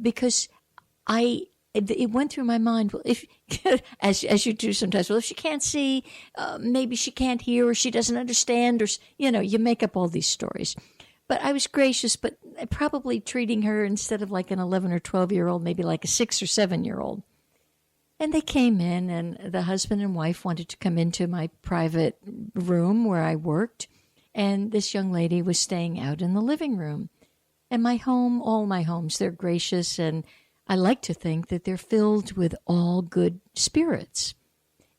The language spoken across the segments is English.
because it went through my mind, well, if as you do sometimes, well, if she can't see, maybe she can't hear, or she doesn't understand, or you make up all these stories. But I was gracious, but probably treating her instead of like an 11 or 12-year-old, maybe like a 6 or 7-year-old. And they came in, and the husband and wife wanted to come into my private room where I worked, and this young lady was staying out in the living room. And my home, all my homes, they're gracious, and I like to think that they're filled with all good spirits.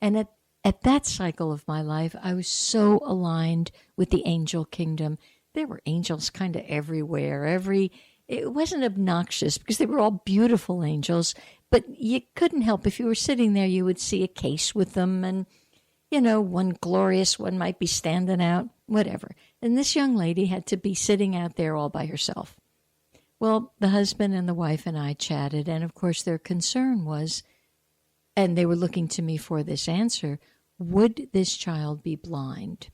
And at that cycle of my life, I was so aligned with the angel kingdom. There were angels kind of everywhere. It wasn't obnoxious because they were all beautiful angels, but you couldn't help. If you were sitting there, you would see a case with them, and, one glorious one might be standing out, whatever. And this young lady had to be sitting out there all by herself. Well, the husband and the wife and I chatted, and of course their concern was, and they were looking to me for this answer, would this child be blind?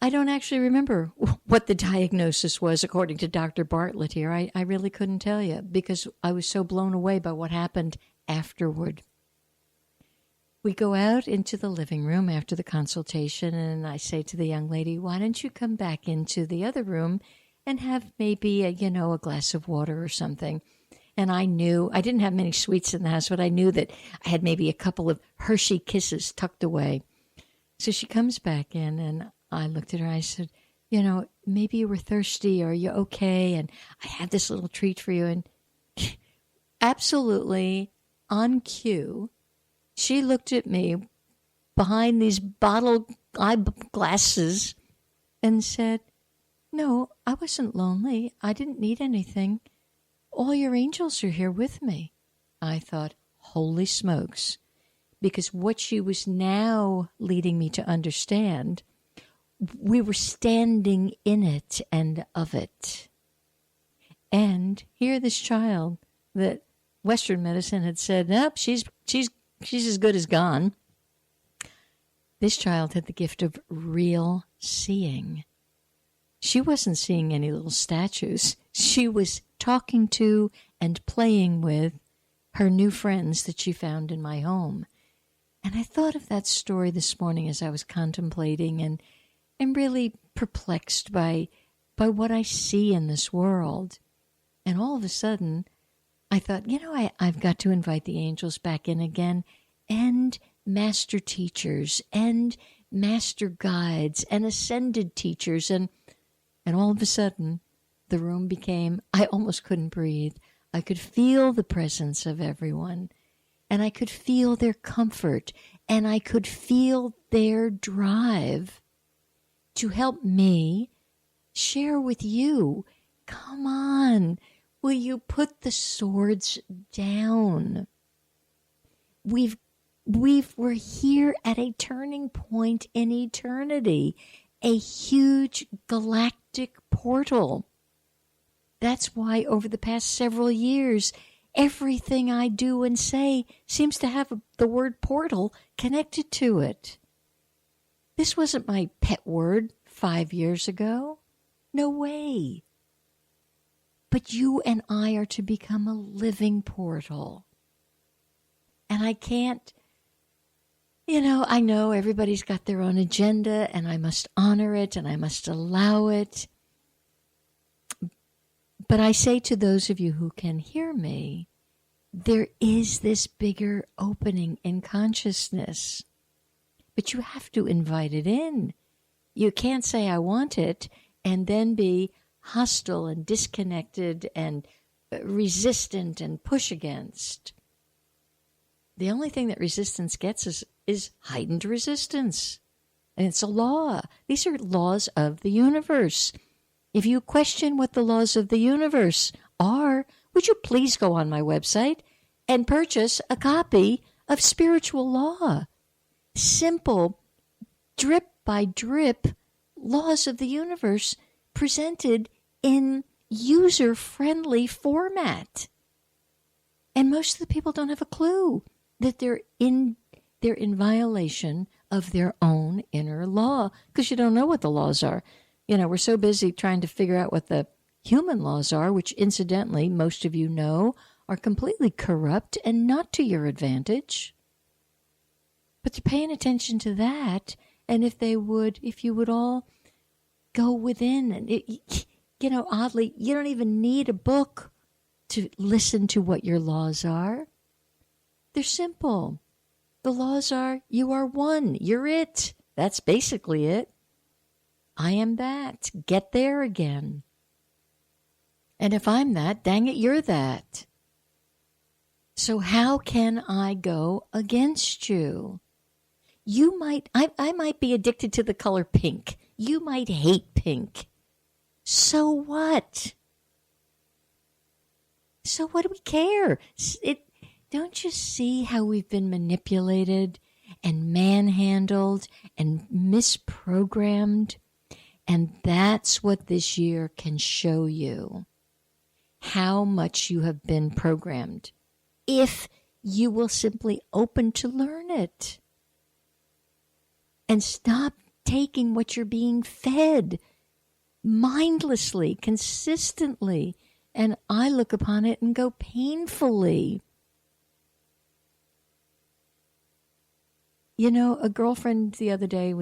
I don't actually remember what the diagnosis was according to Dr. Bartlett here. I really couldn't tell you because I was so blown away by what happened afterward. We go out into the living room after the consultation, and I say to the young lady, why don't you come back into the other room and have maybe a glass of water or something. And I knew, I didn't have many sweets in the house, but I knew that I had maybe a couple of Hershey Kisses tucked away. So she comes back in, and I looked at her. I said, maybe you were thirsty. Are you okay? And I have this little treat for you. And absolutely on cue, she looked at me behind these bottle eyeglasses and said, no, I wasn't lonely. I didn't need anything. All your angels are here with me. I thought, holy smokes. Because what she was now leading me to understand, we were standing in it and of it. And here this child that Western medicine had said, nope, she's as good as gone. This child had the gift of real seeing. She wasn't seeing any little statues. She was talking to and playing with her new friends that she found in my home. And I thought of that story this morning as I was contemplating and really perplexed by what I see in this world. And all of a sudden, I thought, I've got to invite the angels back in again, and master teachers and master guides and ascended teachers. And all of a sudden, the room became, I almost couldn't breathe. I could feel the presence of everyone, and I could feel their comfort, and I could feel their drive to help me share with you. Come on, will you put the swords down? We're here at a turning point in eternity, a huge galactic portal. That's why over the past several years, everything I do and say seems to have the word portal connected to it. This wasn't my pet word 5 years ago. No way. But you and I are to become a living portal. And I can't, I know everybody's got their own agenda, and I must honor it, and I must allow it. But I say to those of you who can hear me, there is this bigger opening in consciousness. But you have to invite it in. You can't say, I want it, and then be hostile and disconnected and resistant and push against. The only thing that resistance gets is heightened resistance. And it's a law. These are laws of the universe. If you question what the laws of the universe are, would you please go on my website and purchase a copy of Spiritual Law? Simple, drip by drip laws of the universe presented in user-friendly format. And most of the people don't have a clue that they're in violation of their own inner law, because you don't know what the laws are. We're so busy trying to figure out what the human laws are, which incidentally, most of you know, are completely corrupt and not to your advantage. But they're paying attention to that, and if you would all go within, and oddly, you don't even need a book to listen to what your laws are. They're simple. The laws are, you are one, you're it. That's basically it. I am that. Get there again. And if I'm that, dang it, you're that. So how can I go against you? I might be addicted to the color pink. You might hate pink. So what? So what do we care? Don't you see how we've been manipulated and manhandled and misprogrammed? And that's what this year can show you. How much you have been programmed. If you will simply open to learn it. And stop taking what you're being fed mindlessly, consistently. And I look upon it and go painfully. A girlfriend the other day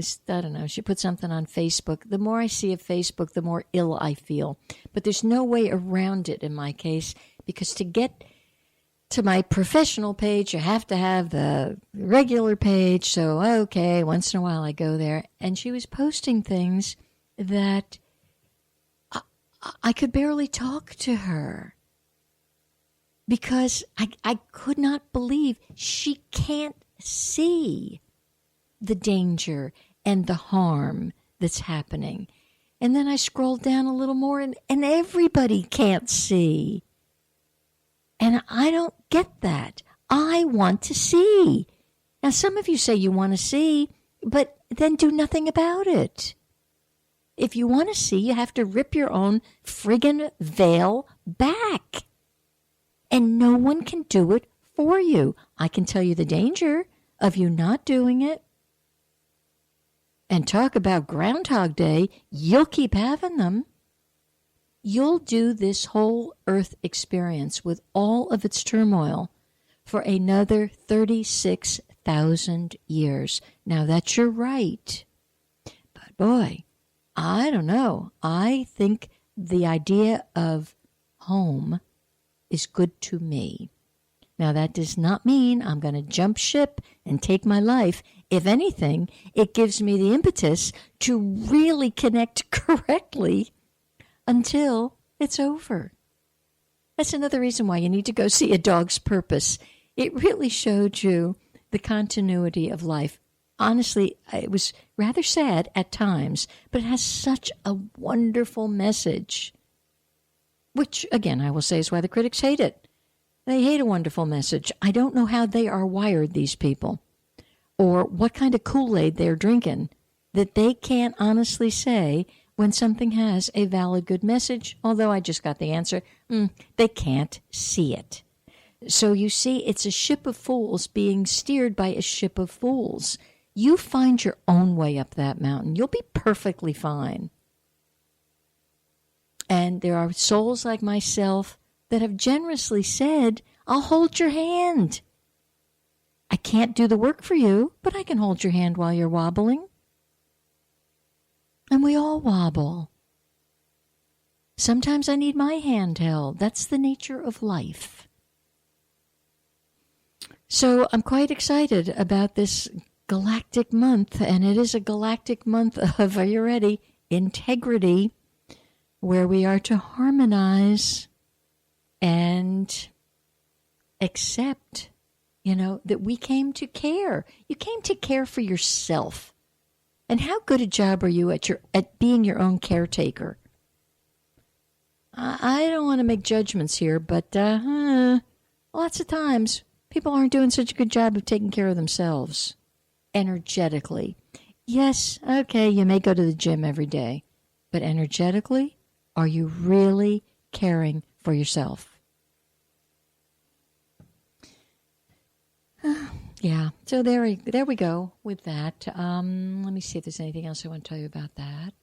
she put something on Facebook. The more I see of Facebook, the more ill I feel. But there's no way around it in my case, because to get to my professional page, you have to have the regular page. So, okay, once in a while I go there. And she was posting things that I could barely talk to her because I could not believe she can't see the danger and the harm that's happening. And then I scrolled down a little more and everybody can't see. And I don't get that. I want to see. Now, some of you say you want to see, but then do nothing about it. If you want to see, you have to rip your own friggin' veil back. And no one can do it for you. I can tell you the danger of you not doing it. And talk about Groundhog Day, you'll keep having them. You'll do this whole earth experience with all of its turmoil for another 36,000 years. Now, that's your right. But boy, I don't know. I think the idea of home is good to me. Now, that does not mean I'm going to jump ship and take my life. If anything, it gives me the impetus to really connect correctly until it's over. That's another reason why you need to go see A Dog's Purpose. It really showed you the continuity of life. Honestly, it was rather sad at times, but it has such a wonderful message. Which, again, I will say is why the critics hate it. They hate a wonderful message. I don't know how they are wired, these people, or what kind of Kool-Aid they're drinking, that they can't honestly say when something has a valid, good message, although I just got the answer, they can't see it. So you see, it's a ship of fools being steered by a ship of fools. You find your own way up that mountain. You'll be perfectly fine. And there are souls like myself that have generously said, I'll hold your hand. I can't do the work for you, but I can hold your hand while you're wobbling. And we all wobble. Sometimes I need my hand held. That's the nature of life. So I'm quite excited about this galactic month, and it is a galactic month of, are you ready, integrity, where we are to harmonize and accept, that we came to care. You came to care for yourself. And how good a job are you at being your own caretaker? I don't want to make judgments here, but lots of times people aren't doing such a good job of taking care of themselves energetically. Yes, okay, you may go to the gym every day, but energetically, are you really caring for yourself? Yeah, so there we go with that. Let me see if there's anything else I want to tell you about that.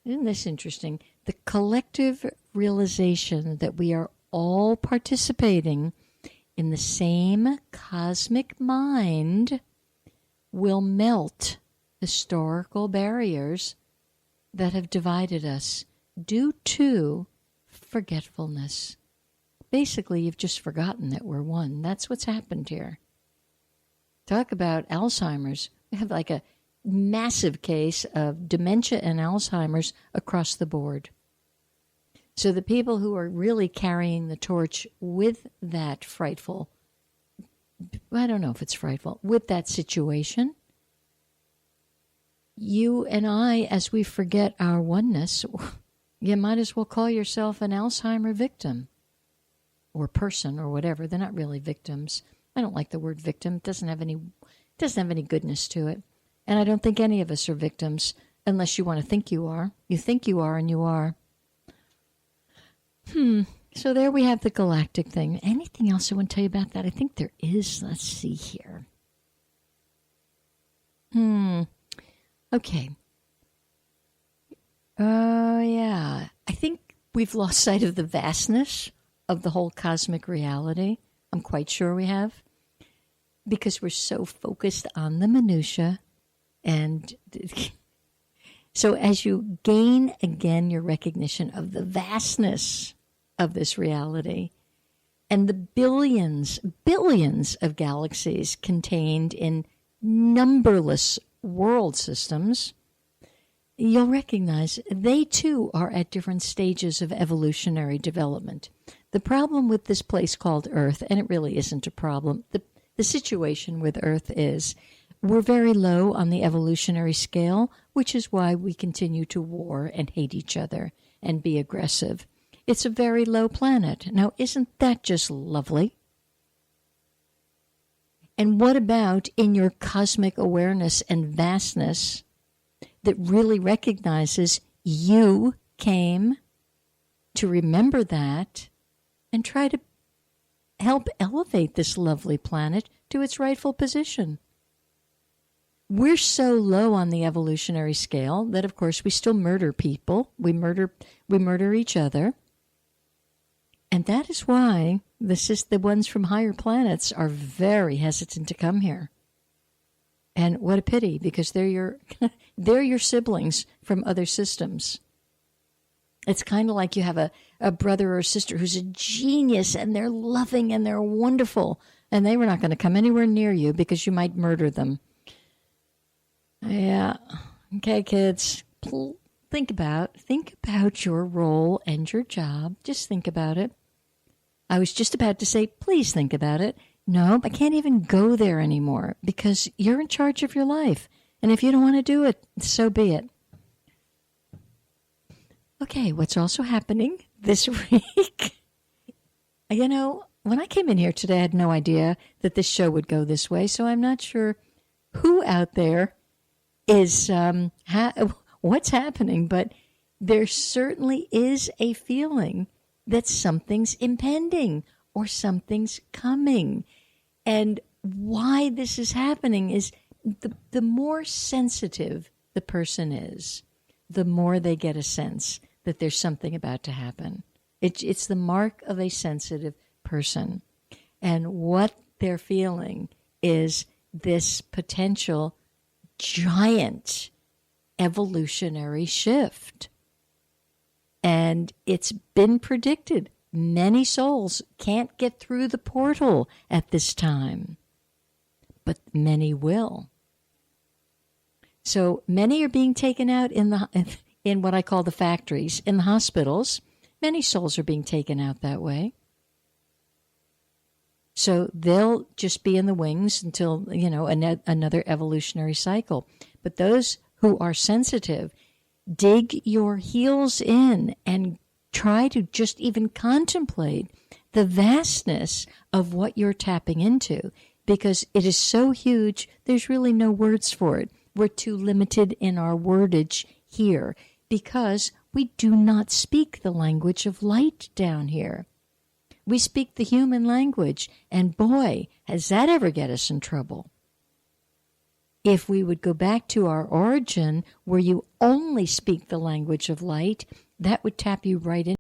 Isn't this interesting? The collective realization that we are all participating in the same cosmic mind will melt historical barriers that have divided us due to forgetfulness. Basically, you've just forgotten that we're one. That's what's happened here. Talk about Alzheimer's. We have like a massive case of dementia and Alzheimer's across the board. So the people who are really carrying the torch with that frightful, I don't know if it's frightful, with that situation, you and I, as we forget our oneness, you might as well call yourself an Alzheimer victim or person or whatever. They're not really victims. I don't like the word victim. It doesn't have any goodness to it. And I don't think any of us are victims unless you want to think you are. You think you are and you are. So there we have the galactic thing. Anything else I want to tell you about that? I think there is. Let's see here. Okay. Yeah. I think we've lost sight of the vastness of the whole cosmic reality. I'm quite sure we have. Because we're so focused on the minutia. And so as you gain again your recognition of the vastness of this reality and the billions of galaxies contained in numberless world systems, you'll recognize they too are at different stages of evolutionary development. The problem with this place called Earth, and it really isn't a problem, the situation with Earth is we're very low on the evolutionary scale, which is why we continue to war and hate each other and be aggressive. It's a very low planet. Now, isn't that just lovely? And what about in your cosmic awareness and vastness that really recognizes you came to remember that and try to help elevate this lovely planet to its rightful position? We're so low on the evolutionary scale that, of course, we still murder people. We murder each other. And that is why the ones from higher planets are very hesitant to come here. And what a pity, because they're your siblings from other systems. It's kind of like you have a brother or sister who's a genius and they're loving and they're wonderful. And they were not going to come anywhere near you because you might murder them. Yeah. Okay, kids. Think about your role and your job. Just think about it. I was just about to say, please think about it. No, I can't even go there anymore because you're in charge of your life. And if you don't want to do it, so be it. Okay, what's also happening this week? You know, when I came in here today, I had no idea that this show would go this way. So I'm not sure who out there is what's happening, but there certainly is a feeling that something's impending or something's coming. And why this is happening is the more sensitive the person is, the more they get a sense that there's something about to happen. It's the mark of a sensitive person. And what they're feeling is this potential giant evolutionary shift. And it's been predicted. Many souls can't get through the portal at this time, but many will. So many are being taken out in what I call the factories, in the hospitals. Many souls are being taken out that way. So they'll just be in the wings until, another evolutionary cycle. But those who are sensitive, dig your heels in and try to just even contemplate the vastness of what you're tapping into, because it is so huge, there's really no words for it. We're too limited in our wordage here because we do not speak the language of light down here. We speak the human language, and boy, has that ever get us in trouble. If we would go back to our origin, where you only speak the language of light, that would tap you right in.